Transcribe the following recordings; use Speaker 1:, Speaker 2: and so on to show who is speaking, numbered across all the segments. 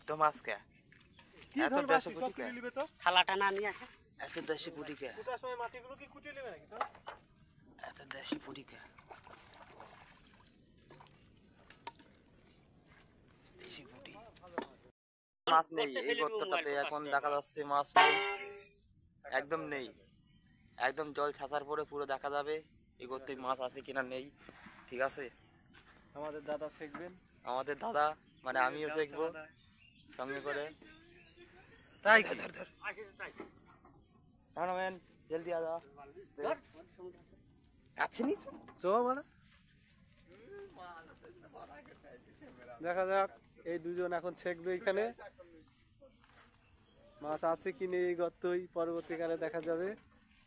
Speaker 1: এত মাছ কে
Speaker 2: কি ধর মাছ সব তুলে নিবে তো
Speaker 3: থালাটা না নিয়ে আসে
Speaker 1: এত দেশি পুটি কে
Speaker 2: কুটার সময় মাটিগুলো কি কুটিয়ে নেবে নাকি তো
Speaker 1: এত দেশি পুটি কে দেশি পুটি মাছ নেই এই গর্তটাতে এখন দেখা যাচ্ছে মাছ নেই একদম নেই একদম জল ছাঁচার পরে পুরো দেখা যাবে এই গর্তে মাছ আছে কিনা নেই ঠিক আছে
Speaker 2: আমাদের দাদা শিখবেন
Speaker 1: আমাদের দাদা মানে আমিও শিখবো সঙ্গে করে
Speaker 2: তাই
Speaker 1: ধর ধর ম্যান জলদি আ যা আছে নি
Speaker 2: চো মানে দেখা যাক এই দুজন এখন ছেকবে এখানে মাছ আছে কি নেই এই গর্তই পরবর্তীকালে দেখা যাবে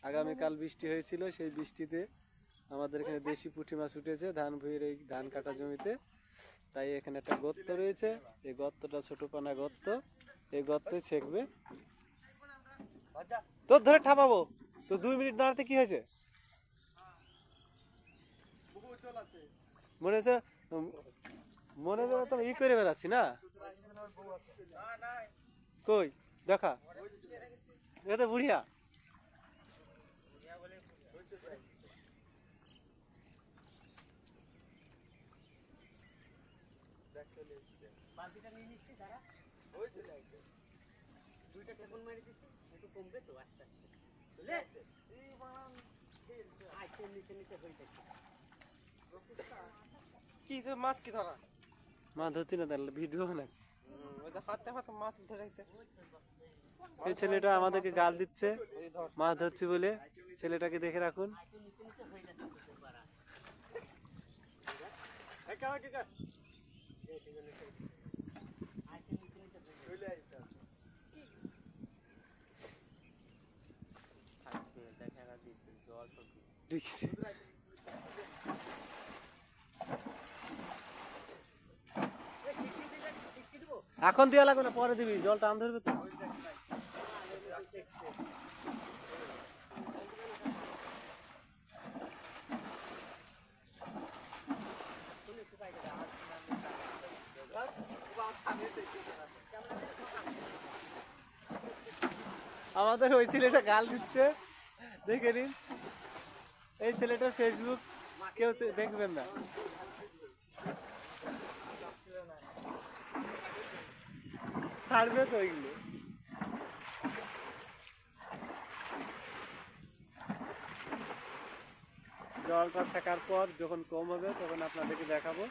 Speaker 2: আগামীকাল বৃষ্টি হয়েছিল সেই বৃষ্টিতে আমাদের এখানে দেশি পুঁটি মাছ উঠেছে ধান ভুঁইয়ের এই ধান কাটা জমিতে তাই এখানে একটা গর্ত রয়েছে এই গর্তটা ছোট পানা গর্ত এই গর্তে ছেকবে তোর ধরে ঠাপাবো তো 2 মিনিট দাঁড়াতে কি হয়েছে মনে হচ্ছে তো ই করে বেড়াচ্ছি না কই দেখা এ তো বুড়িয়া
Speaker 3: বালতিটা নিয়ে নিচ্ছি তারা দুইটা টেপন মারি দিচ্ছি একটু কমবে তো আস্তে আস্তে বুঝলে আচ্ছা নিচে নিচে হয়ে যাচ্ছে
Speaker 2: কি মাছ কি ধরা
Speaker 3: মাছ ধরছি না তাহলে ভিডিও বানাচ্ছি
Speaker 2: হাতে হাতে মাছ ধরেছে
Speaker 3: এই ছেলেটা আমাদেরকে গাল দিচ্ছে মাছ ধরছি বলে ছেলেটাকে দেখে রাখুন এখন দেওয়া লাগবে না পরে দিবি জল টান ধরবে তো আমাদের ওই ছেলেটা গাল দিচ্ছে দেখে নিন এই ছেলেটা ফেসবুক কেউ দেখবেন না ছাড়বে তো ওইগুলো জলটা থাকার পর যখন কম হবে তখন আপনাদেরকে দেখাবো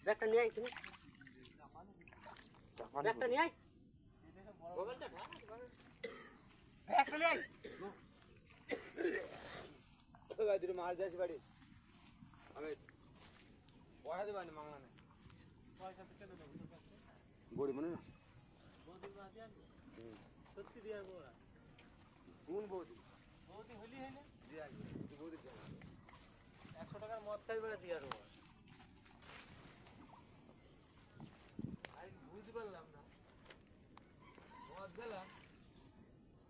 Speaker 3: ব্যাগটা নিয়ে আয় তুমি ব্যাগটা নিয়ে আয় মোবাইলটা ব্যাগটা নিয়ে আয়
Speaker 1: তো গাই দিরে মাছ যাচ্ছে বাড়ি আমি পয়সা দেব না মাংলা না
Speaker 2: পয়সা দিতে না
Speaker 1: গড়ি মনে না
Speaker 2: বৌদি বাদ দিয়া সত্যি দিয়া গোরা
Speaker 1: কোন বৌদি
Speaker 2: বৌদি হলি হইলে
Speaker 1: দিয়া বৌদি
Speaker 2: 100 টাকার মদ খাই বেড়া দিয়া রো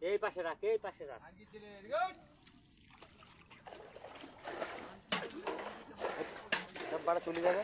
Speaker 3: এই পাশে রাখ এই পাশে রাখ
Speaker 1: সব বাড়া চলে যাবে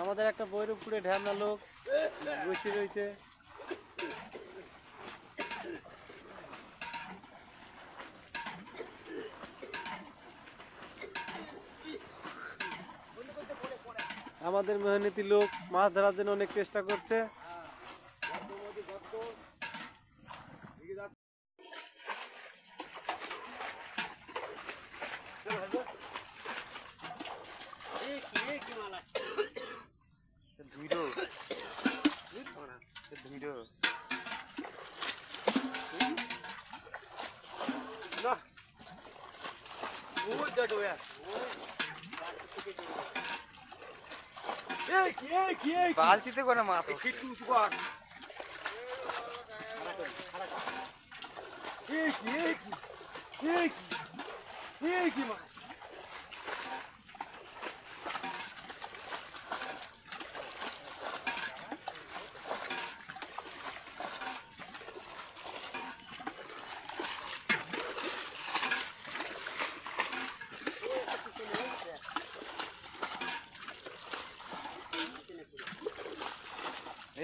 Speaker 3: আমাদের একটা বৈরবপুরে ঢ্যামনা লোক বসে রয়েছে
Speaker 2: আমাদের মেহনতি লোক মাছ ধরার জন্য অনেক চেষ্টা করছে।
Speaker 1: ধুইরো ধুইরো বালতিতে করে মাছ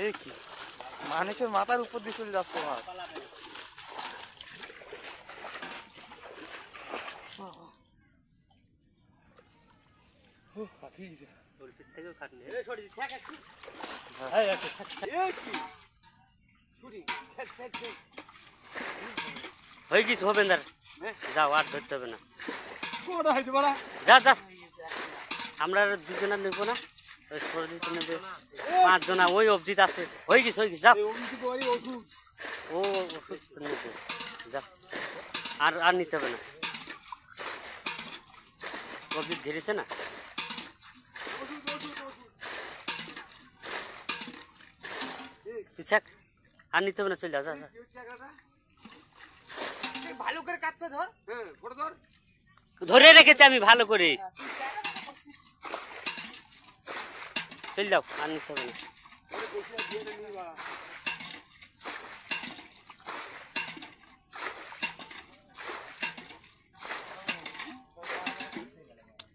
Speaker 1: এই কি মানুষের মাথার উপর দিয়ে চলে যাচ্ছে মাছ।
Speaker 4: হয়ে গেছে ভবেন্দার, যাও আর ধরতে হবে না, যা যা। আমরা আর দুজনা নেবো না, ওই সরজিৎ নেবে, 5 জনা, ওই অভিজিৎ আছে। হয়ে গেছে যাও। ও ওষুধ তো নেবে, যা, আর আর নিতে হবে না। অভিজিৎ ঘেরেছে না, তুই থাক, আর নিতে হবে না, চল যা যা যা।
Speaker 1: ভালো করে কাটতে ধর, ধর
Speaker 4: ধরে রেখেছি আমি ভালো করে, চল যাও, আর নিতে হবে না।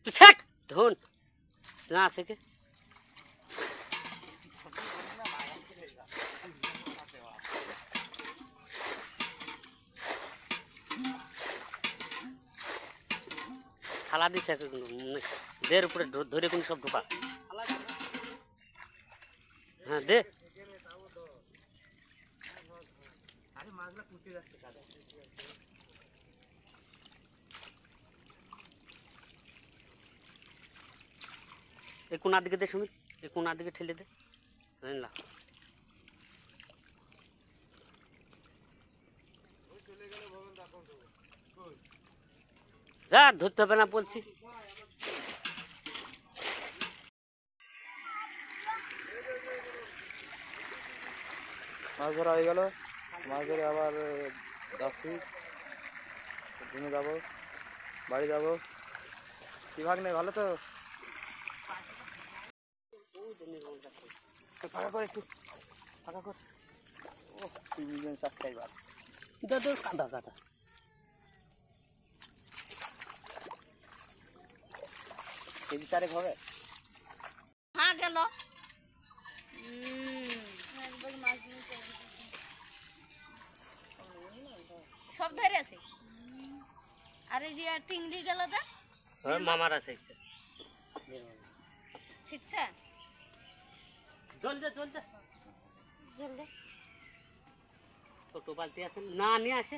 Speaker 4: তুই থাক, ধন না আছে কে? থালা দিছে দের উপরে ধরে কোন সব ঢোকা। হ্যাঁ দে, এই কোনার দিকে দে সুমিত, এই কোনার দিকে ঠেলে দে, না যা, ধরতে হবে না বলছি।
Speaker 1: মাছ ধরা হয়ে গেল, মাছ ধরে আবার যাচ্ছি, দিনে যাবো, বাড়ি যাবো। কি ভাগ নেই, ভালো তো? ফাঁকা কর একটু, ফাঁকা কর। ও 3 মিলিয়ন সাবস্ক্রাইবার,
Speaker 4: দাদা কাদা কাদা।
Speaker 1: কেজি 4 হবে।
Speaker 5: হ্যাঁ গেল সব ধরে আছে। আর এই যে টিংলি গেল তা
Speaker 4: মামার আছে
Speaker 5: শিখছে,
Speaker 4: জলদি জলদি,
Speaker 5: জলদি
Speaker 4: ছোট বালতি আছে না, নিয়ে আসে।